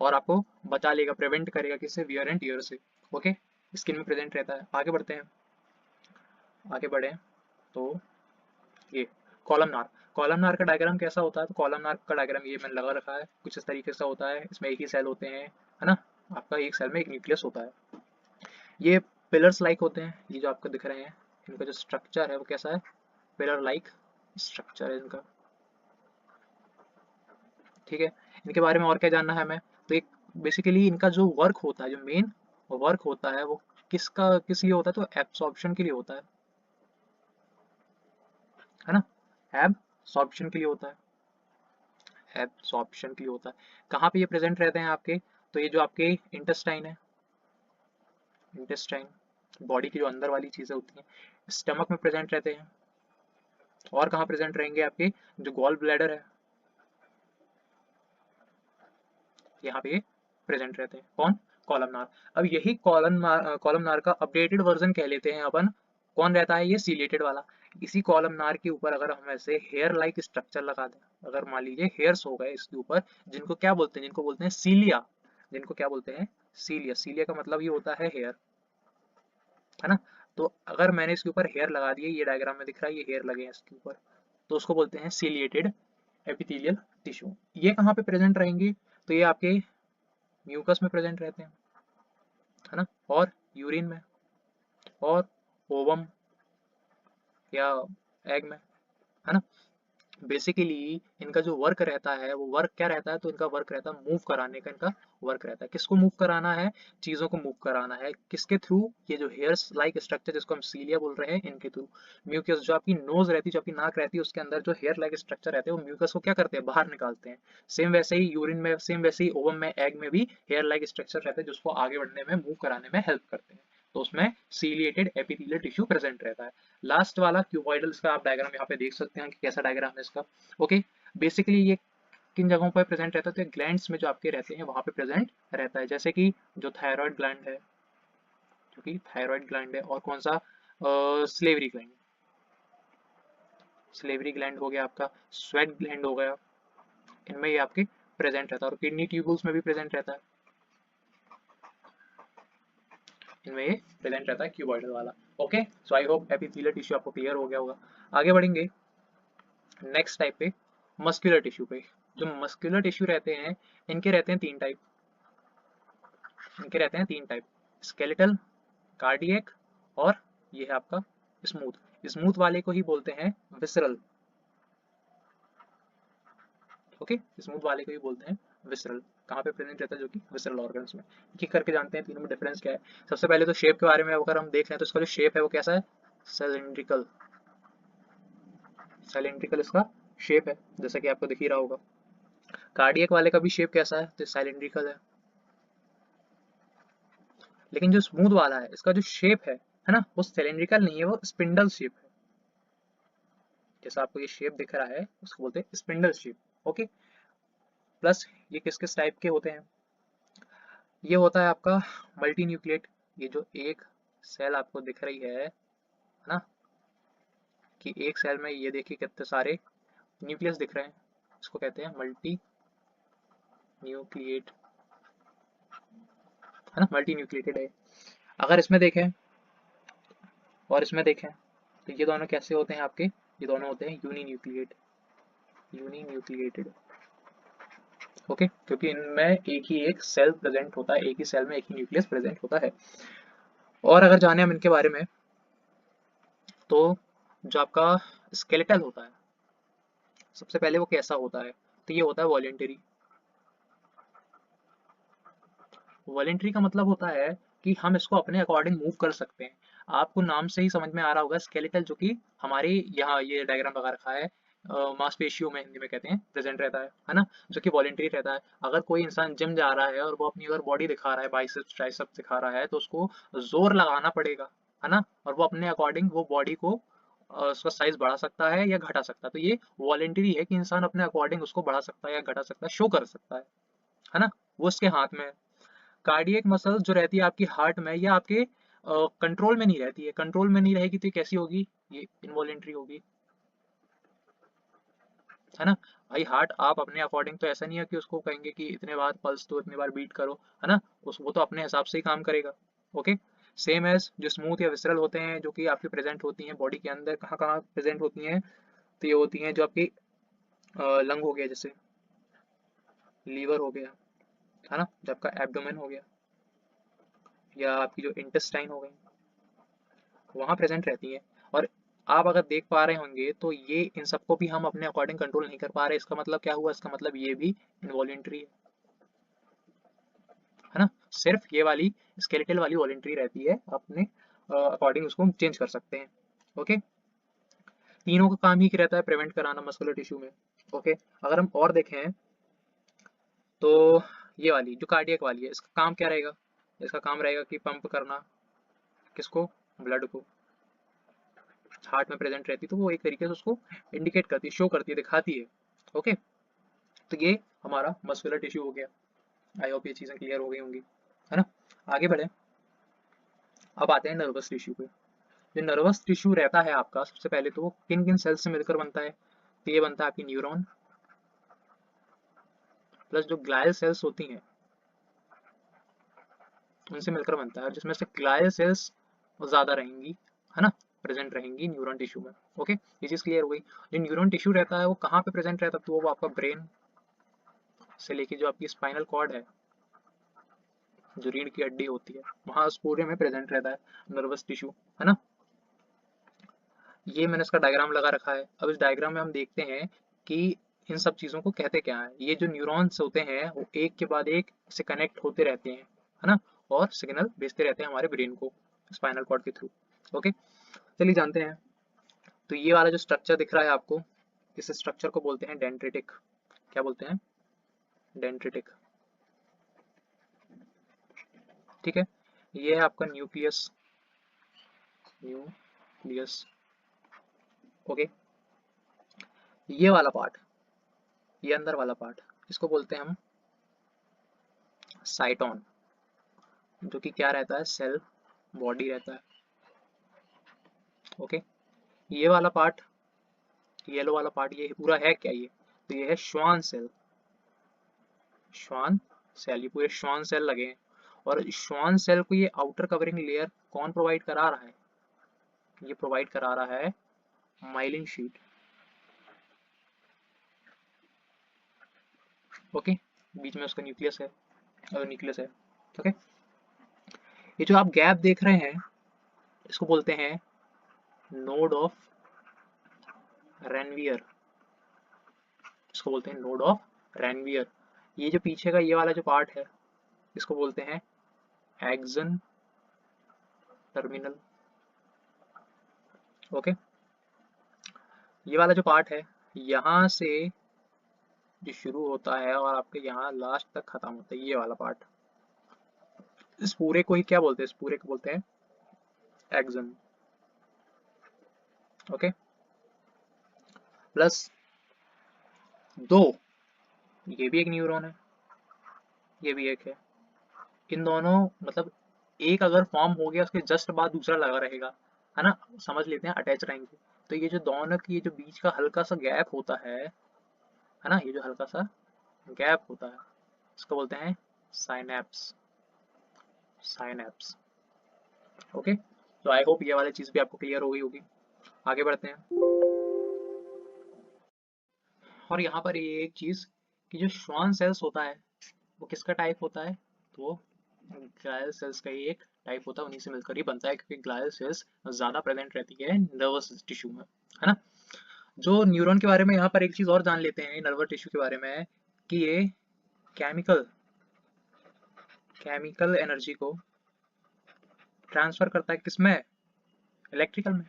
और आपको बचा लेगा, प्रिवेंट करेगा किससे, वियर एंड टियर से, ओके। स्किन में प्रेजेंट रहता है। आगे बढ़ते हैं, आगे बढ़े तो ये कॉलमनार। कॉलमनार का डायग्राम कैसा होता है, तो कॉलमनार का डायग्राम ये मैंने लगा रखा है, कुछ इस तरीके से होता है। इसमें एक ही सेल होते हैं, है ना, आपका एक सेल में एक न्यूक्लियस होता है। ये पिलर्स लाइक होते हैं, ये जो आपको दिख रहे हैं, इनका जो स्ट्रक्चर है वो कैसा है, पिलर लाइक स्ट्रक्चर है इनका, ठीक है। इनके बारे में और क्या जानना है हमें, तो एक बेसिकली इनका जो वर्क होता है, जो मेन वर्क होता है वो किस लिए होता है, तो एब्सॉर्प्शन के लिए होता है ना, एब्सॉर्प्शन के लिए होता है, एब्सॉर्प्शन के लिए होता है। कहाँ पे ये प्रेजेंट रहते हैं आपके, तो ये जो आपके इंटेस्टाइन है, इंटेस्टाइन बॉडी की जो अंदर वाली चीजें होती हैं, स्टमक में प्रेजेंट रहते हैं। और कहाँ प्रेजेंट रहेंगे, आपके जो गॉल ब्लैडर है यहाँ पे प्रेजेंट रहते हैं। कौन, कॉलमनार। अब यही कॉलमनार का अपडेटेड वर्जन कह लेते हैं अपन, कौन रहता है, ये सीलिएटेड वाला। इसी कॉलमनार के ऊपर अगर हम ऐसे हेयर लाइक स्ट्रक्चर लगा दें, अगर मान लीजिए हेयर्स हो गए इसके ऊपर, जिनको क्या बोलते हैं, जिनको बोलते हैं सीलिया, जिनको क्या बोलते हैं, सीलिया। सीलिया का मतलब ये होता है हेयर, है ना। तो अगर मैंने इसके ऊपर हेयर लगा दिए, ये डायग्राम में दिख रहा है ये हेयर लगे हैं इसके ऊपर, तो उसको बोलते हैं सीलिएटेड एपिथेलियल टिश्यू। ये कहाँ पे प्रेजेंट रहेंगे, तो ये आपके म्यूकस में प्रेजेंट रहते हैं, है ना, और यूरिन में, और ओवम या एग में, है ना। बेसिकली इनका जो वर्क रहता है वो वर्क क्या रहता है, तो इनका वर्क रहता है मूव कराने का, इनका वर्क रहता है। किसको मूव कराना है, चीजों को मूव कराना है, किसके थ्रू, ये जो हेयर्स लाइक स्ट्रक्चर जिसको हम सीलिया बोल रहे हैं इनके थ्रू। म्यूकस, जो आपकी नोज रहती है, जो आपकी नाक रहती है, उसके अंदर जो हेयर लाइक स्ट्रक्चर रहते हैं वो म्यूकस को क्या करते हैं, बाहर निकालते हैं। सेम वैसे ही यूरिन में, सेम वैसे ही ओवम में, एग में भी हेयर लाइक स्ट्रक्चर रहते हैं जिसको आगे बढ़ने में, मूव कराने में हेल्प करते हैं। तो उसमें सीलिएटेड एपिथेलियल टिश्यू प्रेजेंट रहता है। लास्ट वाला क्यूबॉइडल्स का आप डायग्राम यहाँ पे देख सकते हैं कि कैसा डायग्राम है इसका, ओके। बेसिकली ये किन जगहों पर प्रेजेंट रहता है, तो ग्लैंड्स में जो आपके रहते हैं वहां पे प्रेजेंट रहता है, जैसे कि जो थायराइड ग्लैंड है, जो कि थायराइड ग्लैंड है, और कौन सा, स्लेवरी ग्लैंड, स्लेवरी ग्लैंड हो गया आपका, स्वेट ग्लैंड हो गया, इनमें ये आपके प्रेजेंट रहता है। और किडनी ट्यूबुल्स में भी प्रेजेंट रहता है, इनमें ये प्रेजेंट रहता है क्यूबॉइडल वाला, okay. So I hope epithelial tissue आपको क्लियर हो गया होगा। आगे बढ़ेंगे नेक्स्ट टाइप पे, मस्कुलर टिश्यू पे। जो मस्कुलर टिश्यू रहते हैं इनके रहते हैं तीन टाइप, इनके रहते हैं तीन टाइप, स्केलेटल, कार्डियक, और ये है आपका स्मूथ। स्मूथ वाले को ही बोलते हैं विसरल, ओके, स्मूथ वाले को ही बोलते हैं विसरल। कहाँ पे प्रेजेंट रहता है, जो कि विसरल ऑर्गन्स में। एक एक करके जानते हैं तीनों में डिफरेंस क्या है। सबसे पहले तो शेप के बारे में अगर हम देख लें तो इसका जो शेप है वो कैसा है, सिलिंड्रिकल, सिलिंड्रिकल इसका शेप है, जैसा कि आपको दिख ही रहा होगा। कार्डियक वाले का भी शेप कैसा है, तो सिलिंड्रिकल है। लेकिन जो स्मूथ वाला है इसका जो शेप है ना, वो सिलिंड्रिकल नहीं है, वो स्पिंडल शेप है। जैसा आपको ये शेप दिख रहा है उसको बोलते हैं स्पिंडल शेप, ओके। प्लस ये किस किस टाइप के होते हैं, ये होता है आपका मल्टी न्यूक्लिएट। ये जो एक सेल आपको दिख रही है ना, कि एक सेल में ये देखिए कितने सारे न्यूक्लियस दिख रहे हैं, इसको कहते हैं मल्टी न्यूक्लिएट, है ना, मल्टी न्यूक्लिएटेड है। अगर इसमें देखें और इसमें देखें तो ये दोनों कैसे होते हैं आपके, ये दोनों होते हैं यूनी न्यूक्लिएटेड। ओके, क्योंकि इनमें एक ही एक सेल प्रेजेंट होता है, एक ही सेल में एक ही न्यूक्लियस प्रेजेंट होता है। और अगर जाने हम इनके बारे में, तो जो आपका स्केलेटल होता है, सबसे पहले वो कैसा होता है, तो ये होता है वॉलेंटरी। वॉलेंटरी का मतलब होता है कि हम इसको अपने अकॉर्डिंग मूव कर सकते हैं। आपको नाम से ही समझ में आ रहा होगा, स्केलेटल जो कि हमारे यहाँ ये डायग्राम लगा रखा है, मांसपेशियों में हिंदी में कहते हैं, प्रेजेंट रहता है ना, जो कि वॉलेंटरी रहता है। अगर कोई इंसान जिम जा रहा है और वो अपनी अगर बॉडी दिखा रहा है, बाइसेप्स ट्राइसेप्स दिखा रहा है, तो उसको जोर लगाना पड़ेगा, है ना, और वो अपने अकॉर्डिंग वो बॉडी को उसका साइज बढ़ा सकता है या घटा सकता है। तो ये वॉलेंटरी है कि इंसान अपने अकॉर्डिंग उसको बढ़ा सकता है या घटा सकता है, शो कर सकता है ना, वो उसके हाथ में है। कार्डियक मसल्स जो रहती है आपकी हार्ट में, या आपके कंट्रोल में नहीं रहती है, कंट्रोल में नहीं रहेगी तो ये कैसी होगी, ये इनवॉलेंट्री होगी, है ना। भाई हार्ट आप अपने अकॉर्डिंग तो ऐसा नहीं है कि उसको कहेंगे कि इतने बार पल्स दो, इतने बार बीट करो, है ना, उस वो तो अपने हिसाब से ही काम करेगा। ओके, सेम एज जो स्मूथ या विसरल होते हैं, जो कि आपके प्रेजेंट होती हैं बॉडी के अंदर, कहाँ कहाँ प्रेजेंट होती हैं, तो ये होती हैं जो आपकी लंग हो गया, जैसे लीवर हो गया, है ना, जो आपका एब्डोमेन हो गया, या आपकी जो इंटेस्टाइन हो गई, वहाँ प्रेजेंट रहती है। और आप अगर देख पा रहे होंगे तो ये इन सबको भी हम अपने अकॉर्डिंग कंट्रोल नहीं कर पा रहे। इसका मतलब क्या हुआ, इसका मतलब ये भी इनवॉलेंट्री है ना। सिर्फ ये वाली स्केलेटल वाली वॉलेंट्री रहती है, अपने अकॉर्डिंग उसको हम चेंज कर सकते हैं। ओके, तीनों का काम ही रहता है प्रिवेंट कराना मस्कुलर टिश्यू में। ओके, अगर हम और देखें तो ये वाली जो कार्डियक वाली है, इसका काम क्या रहेगा, इसका काम रहेगा कि पंप करना, किसको, ब्लड को, हार्ट में प्रेजेंट रहती है, तो वो एक तरीके से उसको इंडिकेट करती है, शो करती है, दिखाती है। ओके, तो ये हमारा मस्कुलर टिश्यू हो गया। आई होप ये चीजें क्लियर हो गई होंगी, है ना। आगे बढ़े, अब आते हैं नर्वस टिश्यू पे। जो नर्वस टिश्यू रहता है आपका, सबसे पहले तो वो किन किन सेल्स से मिलकर बनता है, तो ये बनता है आपकी न्यूरॉन प्लस जो ग्लायल सेल्स होती हैं उनसे मिलकर बनता है, और जिसमें से ग्लायल सेल्स ज्यादा रहेंगी, है ना, प्रेजेंट रहेंगी न्यूरॉन टिश्यू में। ओके, ये चीज क्लियर हो गई। जो न्यूरॉन टिश्यू रहता है वो कहाँ पे प्रेजेंट रहता है, तो वो आपका ब्रेन से लेके जो आपकी स्पाइनल कॉर्ड है, जो रीढ़ की हड्डी होती है, वहां उस पूरे में प्रेजेंट रहता है नर्वस टिश्यू, है ना। ये मैंने इसका डायग्राम लगा रखा है। अब इस डायग्राम में हम देखते हैं कि इन सब चीजों को कहते क्या है। ये जो न्यूरॉन्स होते हैं वो एक के बाद एक से कनेक्ट होते रहते हैं, है ना, और सिग्नल भेजते रहते हैं हमारे ब्रेन को स्पाइनल कॉर्ड के थ्रू। ओके, चलिए जानते हैं। तो ये वाला जो स्ट्रक्चर दिख रहा है आपको, इस स्ट्रक्चर को बोलते हैं डेंड्रिटिक। क्या बोलते हैं, डेंड्रिटिक। ठीक है, ये है आपका न्यूक्लियस, न्यूक्लियस। ओके, ये वाला पार्ट, ये अंदर वाला पार्ट, इसको बोलते हैं हम साइटोन, जो कि क्या रहता है, सेल बॉडी रहता है। ओके, ये वाला पार्ट, येलो वाला पार्ट, ये पूरा है क्या, ये तो ये है श्वान सेल। श्वान सेल, ये पूरे श्वान सेल लगे हैं। और श्वान सेल को ये आउटर कवरिंग लेयर कौन प्रोवाइड करा रहा है, ये प्रोवाइड करा रहा है माइलिन शीट। ओके, बीच में उसका न्यूक्लियस है, न्यूक्लियस है। ओके, ये जो आप गैप देख रहे हैं इसको बोलते हैं नोड ऑफ रेनवियर, इसको बोलते हैं नोड ऑफ रेनवियर। ये जो पीछे का ये वाला जो पार्ट है इसको बोलते हैं एक्सन टर्मिनल। ओके, ये वाला जो पार्ट है यहाँ से जो शुरू होता है और आपके यहाँ लास्ट तक खत्म होता है, ये वाला पार्ट, इस पूरे को ही क्या बोलते हैं, इस पूरे को बोलते हैं एक्सन। ओके, प्लस दो, ये भी एक न्यूरॉन है, ये भी एक है। इन दोनों मतलब एक अगर फॉर्म हो गया उसके जस्ट बाद दूसरा लगा रहेगा, है ना, समझ लेते हैं, अटैच रहेंगे। तो ये जो दोनों की, ये जो बीच का हल्का सा गैप होता है ना, ये जो हल्का सा गैप होता है इसको बोलते हैं साइनेप्स, साइनेप्स। ओके, तो आई होप ये वाली चीज़ भी आपको क्लियर हो गई होगी। आगे बढ़ते हैं। और यहाँ पर ये एक चीज़ कि जो श्वान सेल्स होता है वो किसका टाइप होता है, तो वो ग्लायल सेल्स का ही एक टाइप होता है, उन्हीं से मिलकर ही बनता है, क्योंकि ग्लायल सेल्स ज़्यादा प्रेजेंट रहती है नर्वस टिश्यू में, है ना। जो न्यूरॉन के बारे में यहाँ पर एक चीज़ और जान लेते हैं नर्वस टिश्यू के बारे में, कि ये केमिकल केमिकल एनर्जी को ट्रांसफर करता है किसमें, इलेक्ट्रिकल में,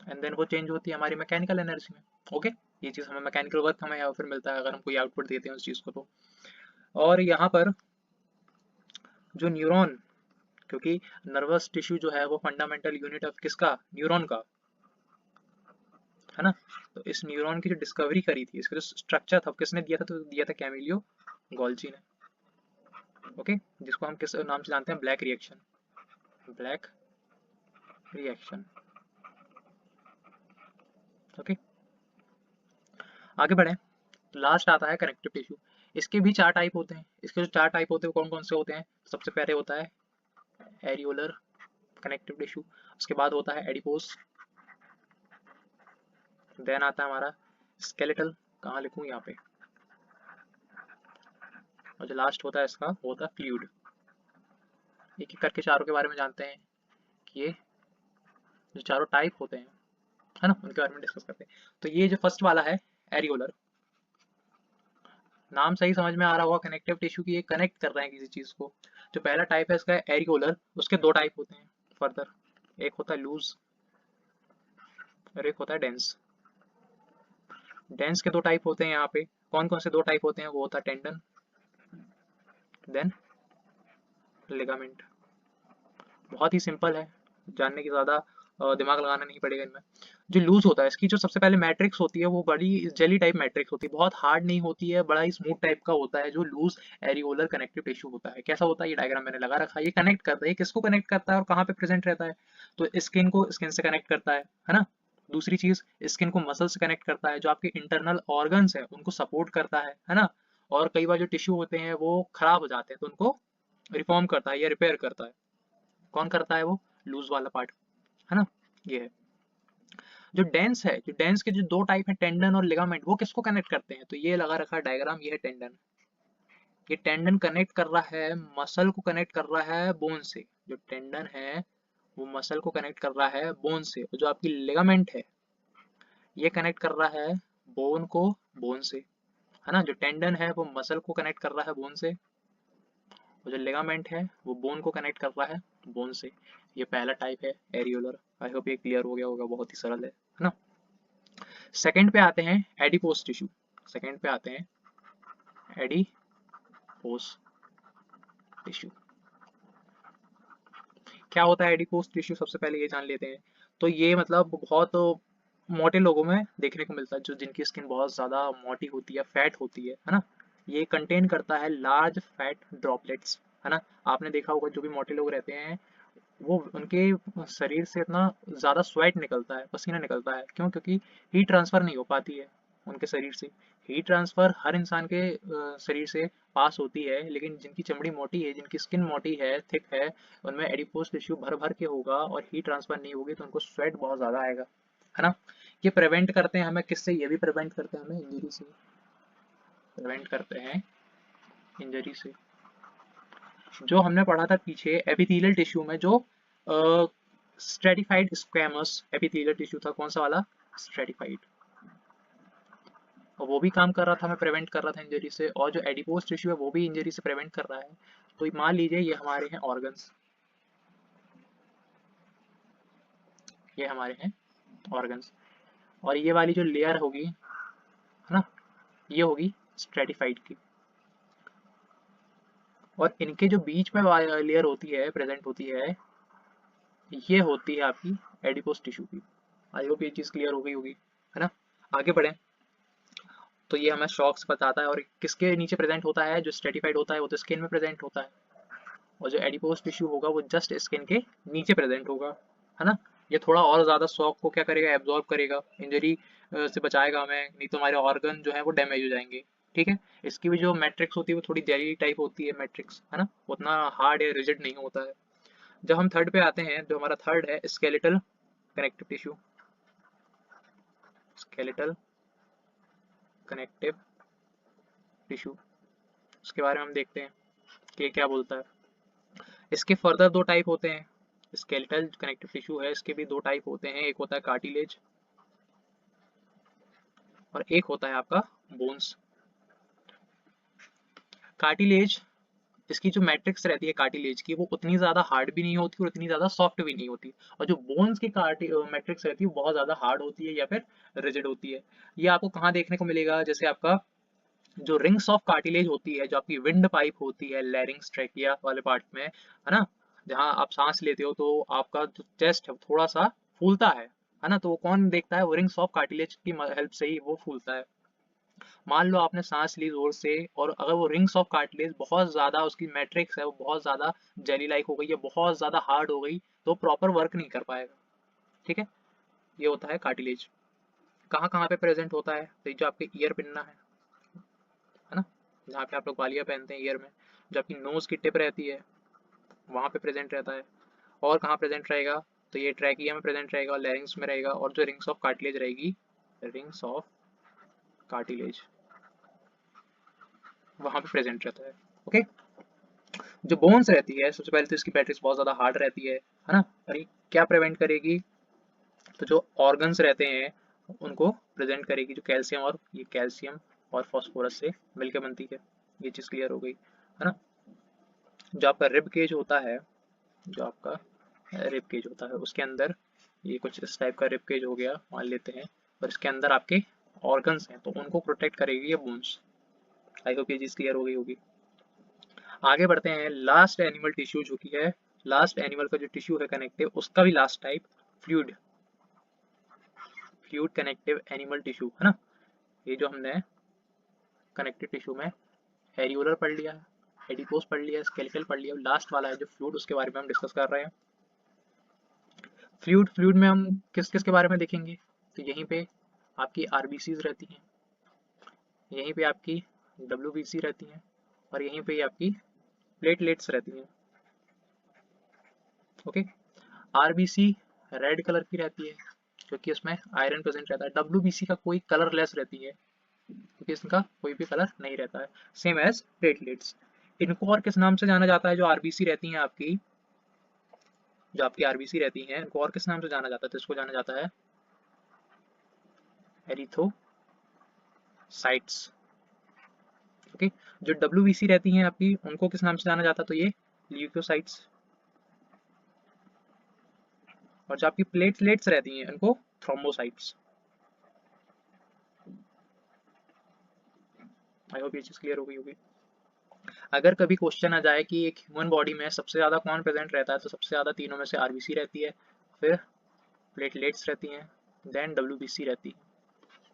एंड देन वो चेंज होती है हमारी मैकेनिकल एनर्जी में। ओके, ये चीज़ हमें मैकेनिकल वर्क हमें या फिर मिलता है अगर हम कोई आउटपुट देते हैं उस चीज़ को तो। और यहाँ पर जो न्यूरॉन, क्योंकि नर्वस टिश्यू जो है वो फंडामेंटल यूनिट ऑफ किसका, न्यूरॉन का, है ना। तो इस न्यूरॉन की जो डिस्कवरी करी थी, इसका जो स्ट्रक्चर था किसने दिया था, तो दिया था कैमिलियो गोल्जी ने। ओके, जिसको हम किस नाम से जानते हैं, black reaction, black reaction. Okay, आगे बढ़े। लास्ट आता है कनेक्टिव टिश्यू। इसके भी चार टाइप होते हैं। इसके जो चार टाइप होते हैं वो कौन कौन से होते हैं, सबसे पहले होता है एरियोलर कनेक्टिव टिश्यू, उसके बाद होता है एडिपोस, देन आता है हमारा स्केलेटल, कहाँ लिखूं यहाँ पे, और जो लास्ट होता है इसका वो होता है फ्लूइड। एक एक करके चारों के बारे में जानते हैं कि ये जो चारों टाइप होते हैं, है ना, उनके बारे में डिस्कस करते हैं। तो ये जो फर्स्ट वाला है एरियोलर, नाम सही समझ में आ रहा होगा, कनेक्टिव टिश्यू की ये कनेक्ट कर रहे हैं किसी चीज को। जो पहला टाइप है इसका एरियोलर, उसके दो टाइप होते हैं फर्दर, एक होता है लूज और एक होता है डेंस। डेंस के दो टाइप होते हैं यहाँ पे, कौन कौन से दो टाइप होते हैं, वो होता है टेंडन देन लिगामेंट। बहुत ही सिंपल है, जानने की ज़्यादा दिमाग लगाना नहीं पड़ेगा इनमें। जो लूज होता है इसकी जो सबसे पहले मैट्रिक्स होती है वो बड़ी जेली टाइप मैट्रिक्स होती है, बहुत हार्ड नहीं होती है, बड़ा ही स्मूथ टाइप का होता है जो लूज एरियोलर कनेक्टिव टिश्यू होता है। कैसा होता है, ये डायग्राम मैंने लगा रखा है, ये कनेक्ट करता है, ये किसको कनेक्ट करता है और कहाँ पे प्रेजेंट रहता है, तो स्किन को स्किन से कनेक्ट करता है ना। दूसरी चीज, स्किन को मसल से कनेक्ट करता है, जो आपके इंटरनल ऑर्गन्स है उनको सपोर्ट करता है ना। और कई बार जो टिश्यू होते हैं वो खराब हो जाते हैं तो उनको रिफॉर्म करता है या रिपेयर करता है। कौन करता है वो, लूज वाला पार्ट, है ना। ये है जो डेंस है, जो डेंस के जो दो टाइप है टेंडन और लिगामेंट, वो किसको कनेक्ट करते हैं, तो ये लगा रखा है डायग्राम, ये है टेंडन। ये टेंडन कनेक्ट कर रहा है मसल को, कनेक्ट कर रहा है बोन से। जो टेंडन है वो मसल को कनेक्ट कर रहा है बोन से, और जो आपकी लिगामेंट है ये कनेक्ट कर रहा है बोन को बोन से, है ना। जो टेंडन है वो मसल को कनेक्ट कर रहा है बोन से, और जो लिगामेंट है वो बोन को कनेक्ट कर रहा है बोन से। ये पहला टाइप है एरियोलर। आई होप ये क्लियर हो गया होगा, बहुत ही सरल है ना। सेकंड पे आते हैं एडिपोस टिश्यू। सेकंड पे आते हैं एडिपोस टिश्यू। क्या होता है एडिपोस टिश्यू, सबसे पहले ये जान लेते हैं। तो ये मतलब बहुत मोटे लोगों में देखने को मिलता है, जो जिनकी स्किन बहुत ज़्यादा मोटी होती है, फैट होती है ना। ये कंटेन करता है लार्ज फैट ड्रॉपलेट्स, है ना। आपने देखा होगा जो भी मोटे लोग रहते हैं वो उनके शरीर से इतना ज़्यादा स्वेट निकलता है, पसीना निकलता है, क्यों, क्योंकि हीट ट्रांसफ़र नहीं हो पाती है उनके शरीर से। हीट ट्रांसफ़र हर इंसान के शरीर से पास होती है, लेकिन जिनकी चमड़ी मोटी है, जिनकी स्किन मोटी है, थिक है, उनमें एडिपोस टिश्यू भर भर के होगा और हीट ट्रांसफ़र नहीं होगी तो उनको स्वेट बहुत ज़्यादा आएगा, है ना। ये प्रिवेंट करते हैं हमें किससे, ये भी प्रिवेंट करते हैं हमें इंजरी से, प्रिवेंट करते हैं इंजरी से। जो हमने पढ़ा था पीछे एपिथेलियल टिश्यू में, जो स्ट्रेटिफाइड स्क्वैमस एपिथेलियल टिश्यू था, कौन सा वाला, स्ट्रेटिफाइड, और वो भी काम कर रहा था, मैं प्रिवेंट कर रहा था इंजरी से। और जो एडिपोस टिश्यू है वो भी इंजरी से प्रिवेंट कर रहा है। तो मान लीजिए ये हमारे हैं ऑर्गन्स, ये हमारे हैं ऑर्गन्स, और ये वाली जो लेयर होगी, है ना, ये होगी स्ट्रेटिफाइड की, और इनके जो बीच में लेयर होती है, प्रेजेंट होती है, ये होती है आपकी एडिपोस टिश्यू की। आई होप ये चीज़ क्लियर हो गई होगी, है ना। आगे बढ़ें। तो ये हमें शॉक्स बताता है, और किसके नीचे प्रेजेंट होता है, जो स्ट्रेटिफाइड होता है वो तो स्किन में प्रेजेंट होता है, और जो एडिपोस टिश्यू होगा वो जस्ट स्किन के नीचे प्रेजेंट होगा, है ना। ये थोड़ा और ज़्यादा शॉक को क्या करेगा, एब्जॉर्ब करेगा, इंजरी से बचाएगा हमें, नहीं तो हमारे ऑर्गन जो है वो डैमेज हो जाएंगे, ठीक है। इसकी भी जो मैट्रिक्स होती है वो थोड़ी जेली टाइप होती है मैट्रिक्स, है ना, उतना हार्ड या रिजिड नहीं होता है। जब हम थर्ड पे आते हैं, जो हमारा थर्ड है skeletal connective tissue, skeletal connective tissue, उसके बारे में हम देखते हैं कि ये क्या बोलता है। इसके फर्दर दो टाइप होते हैं, स्केलेटल कनेक्टिव टिश्यू है, इसके भी दो टाइप होते हैं, एक होता है कार्टिलेज और एक होता है आपका बोन्स। कार्टिलेज, इसकी जो मैट्रिक्स रहती है कार्टिलेज की, वो उतनी ज्यादा हार्ड भी नहीं होती और उतनी ज्यादा सॉफ्ट भी नहीं होती, और जो बोन्स की मैट्रिक्स रहती है वो बहुत ज्यादा हार्ड होती है या फिर रिजिड होती है। ये आपको कहाँ देखने को मिलेगा, जैसे आपका जो रिंग्स ऑफ कार्टिलेज होती है, जो आपकी विंड पाइप होती है लेरिंग्स ट्रेकिया वाले पार्ट में, है ना, जहाँ आप सांस लेते हो तो आपका जो चेस्ट है वो थोड़ा सा फूलता है ना, तो वो कौन देखता है, वो रिंग्स ऑफ कार्टिलेज की हेल्प से ही वो फूलता है। मान लो आपने सांस ली जोर से, और अगर वो रिंग्स ऑफ कार्टिलेज बहुत ज्यादा, उसकी मैट्रिक्स है वो बहुत ज्यादा जेली लाइक हो गई या बहुत ज्यादा हार्ड हो गई, तो प्रॉपर वर्क नहीं कर पाएगा। ठीक है, ये होता है कार्टिलेज। कहाँ कहाँ पे प्रेजेंट होता है, तो ये जो आपके ईयर पिन्ना है ना, जहाँ पे आप लोग वालिया पहनते हैं ईयर में, जो आपकी नोज की टिप रहती है वहाँ पे प्रेजेंट रहता है। और कहाँ प्रेजेंट रहेगा, तो ये ट्रैकिया में प्रेजेंट रहेगा, लैरिंग्स में रहेगा, और जो रिंग्स ऑफ कार्टिलेज रहेगी, रिंग्स ऑफ कार्टिलेज, वहाँ पे प्रेजेंट रहता है। ओके। जो बोन्स रहती है, सबसे पहले तो इसकी मैट्रिक्स बहुत ज़्यादा हार्ड रहती है ना, और ये क्या प्रिवेंट करेगी, तो जो ऑर्गन्स रहते हैं उनको प्रेजेंट करेगी, जो कैल्शियम, और ये कैल्शियम और फास्फोरस से मिलकर बनती है। ये चीज़ क्लियर हो गई, है ना। जो आपका रिब केज होता है, जो आपका रिब केज होता है उसके अंदर ये कुछ इस टाइप का रिब केज हो गया मान लेते हैं, और इसके अंदर आपके ऑर्गन्स हैं तो उनको प्रोटेक्ट करेगी ये बोन्स। आई होप ये चीज़ क्लियर हो गई होगी। आगे बढ़ते हैं, लास्ट एनिमल टिश्यू जो कि है, लास्ट एनिमल का जो टिश्यू है कनेक्टिव, उसका भी last type fluid, fluid connective animal tissue, है ना। ये जो हमने कनेक्टिव टिश्यू में एरियोलर पढ़ लिया, एडिपोस पढ़ लिया, स्केलेटल पढ़ लिया, लास्ट वाला है जो फ्लूइड, उसके बारे में हम डिस्कस कर रहे हैं। फ्लूइड, फ्लूइड में हम किस किस के बारे में देखेंगे, तो यहीं पे आपकी आरबीसीज रहती हैं, यहीं पे आपकी डब्ल्यूबीसी रहती हैं, और यहीं पे आपकी प्लेटलेट्स रहती हैं। ओके। आरबीसी रेड कलर की रहती है क्योंकि इसमें आयरन प्रेजेंट रहता है, डब्ल्यूबीसी का कोई कलरलेस रहती है क्योंकि इसका कोई भी कलर नहीं रहता है, सेम एज प्लेटलेट्स। इनको और किस नाम से जाना जाता है, जो आरबीसी रहती हैं आपकी, जो आपकी आरबीसी रहती हैं, इनको और किस नाम से जाना जाता है, तो इसको जाना जाता है एरिथ्रोसाइट्स। ओके। जो डब्ल्यूबीसी रहती हैं आपकी, उनको किस नाम से जाना जाता है, तो ये ल्यूकोसाइट्स। और जो आपकी प्लेटलेट्स रहती हैं इनको थ्रोम्बोसाइट्स। आई होप ये चीज क्लियर हो गई होगी। अगर कभी क्वेश्चन आ जाए कि एक ह्यूमन बॉडी में सबसे ज्यादा कौन प्रेजेंट रहता है, तो सबसे ज्यादा तीनों में से आरबीसी रहती है, फिर प्लेटलेट्स रहती हैं, देन डब्ल्यूबीसी रहती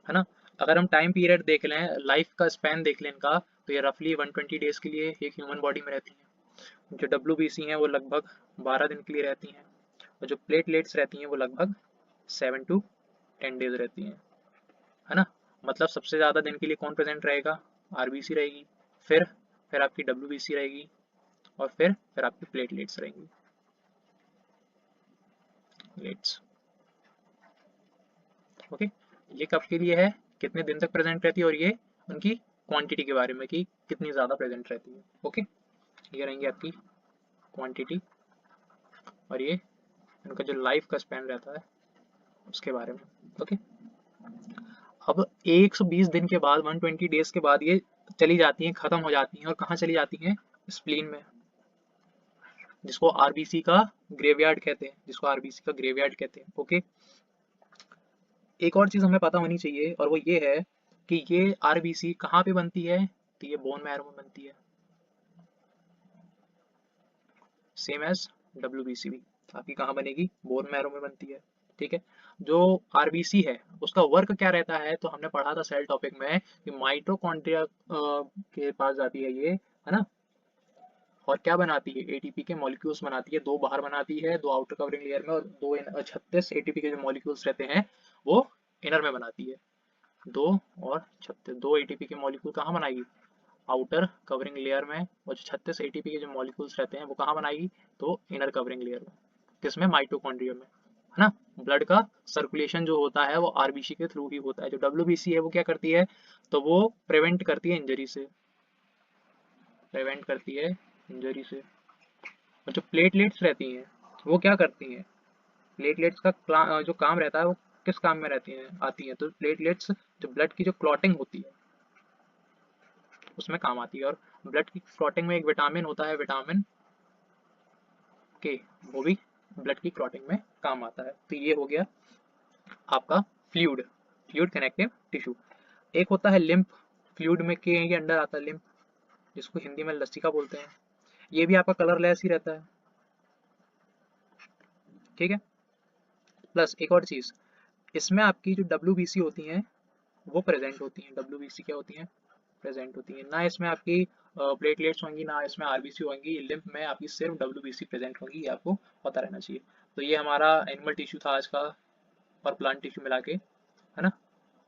है ना। अगर हम टाइम पीरियड देख लें, लाइफ का स्पैन देख लें इनका, तो ये रफली 120 डेज के लिए एक ह्यूमन बॉडी में रहती हैं। जो डब्ल्यूबीसी हैं वो लगभग 12 दिन के लिए रहती हैं, और जो प्लेटलेट्स रहती हैं वो लगभग 7 to 10 डेज रहती हैं, है ना। मतलब सबसे ज़्यादा दिन के लिए कौन प्रेजेंट रहेगा, आरबीसी रहेगी, फिर आपकी डब्ल्यूबीसी रहेगी, और फिर आपकी प्लेटलेट्स रहेंगी, प्लेट्स। ओके। ये कब के लिए है, कितने दिन तक प्रेजेंट रहती है, और ये उनकी क्वांटिटी के बारे में कि कितनी ज़्यादा प्रेजेंट रहती है। ओके। ये रहेंगी आपकी क्वांटिटी, और ये इनका जो लाइफ का स्पैन रहता है उसके बारे में। ओके। अब 120 दिन के बाद, 120 डेज के बाद ये चली जाती हैं, खत्म हो जाती हैं, और कहाँ चली जाती हैं, स्प्लीन में, जिसको आरबीसी का ग्रेवयार्ड कहते हैं, जिसको आरबीसी का ग्रेवयार्ड कहते हैं। ओके। एक और चीज हमें पता होनी चाहिए, और वो ये है कि ये आरबीसी कहाँ पे बनती है, तो ये बोन मैरो में बनती है, सेम एज डब्ल्यूबीसी भी आपकी कहाँ बनेगी, बोन मैरो में बनती है। ठीक है। जो आरबीसी है उसका वर्क क्या रहता है, तो हमने पढ़ा था सेल टॉपिक में कि माइटोकॉन्ड्रिया के पास जाती है ये, है ना, और क्या बनाती है, एटीपी के मॉलिक्यूल्स बनाती है, दो बाहर बनाती है, दो आउटर कवरिंग लेयर में, और दो 36 एटीपी के जो मॉलिक्यूल्स रहते हैं वो इनर में बनाती है। 2 और 36, 2 एटीपी के मॉलिक्यूल कहाँ बनाएगी, आउटर कवरिंग लेयर में, और जो 36 एटीपी के जो मॉलिक्यूल्स रहते हैं वो कहाँ बनाएगी, तो इनर कवरिंग लेयर में, किसमें, माइटोकॉन्ड्रिया में, है ना। ब्लड का सर्कुलेशन जो होता है वो आरबीसी के थ्रू ही होता है। जो डब्ल्यूबीसी है वो क्या करती है, तो वो प्रिवेंट करती है इंजरी से, प्रिवेंट करती है इंजरी से। और जो प्लेटलेट्स रहती हैं वो क्या करती हैं, प्लेटलेट्स का जो काम रहता है वो किस काम में रहती हैं, आती हैं, तो प्लेटलेट्स जो ब्लड की जो क्लॉटिंग होती है उसमें काम आती है। और ब्लड की क्लॉटिंग में एक विटामिन होता है, विटामिन के, वो भी ब्लड की क्लॉटिंग में काम आता है। तो ये हो गया आपका फ्लूइड, फ्लूइड कनेक्टिव टिश्यू। एक होता है लिम्फ, फ्लूइड में के अंडर आता है लिम्फ, जिसको हिंदी में लसिका बोलते हैं। ये भी आपका कलरलेस ही रहता है, ठीक है। प्लस एक और चीज, इसमें आपकी जो डब्ल्यूबीसी होती हैं वो प्रेजेंट होती हैं, डब्ल्यूबीसी क्या होती हैं, प्रेजेंट होती है। ना इसमें आपकी प्लेटलेट्स होंगी, ना इसमें आरबीसी होंगी, लिम्फ में आपकी सिर्फ डब्ल्यूबीसी प्रेजेंट होंगी, ये आपको पता रहना चाहिए। तो ये हमारा एनिमल टिश्यू था आज का, और प्लांट टिश्यू मिला के, है ना।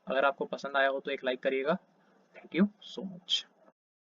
अगर आपको पसंद आया हो तो एक लाइक करिएगा। Thank you so much.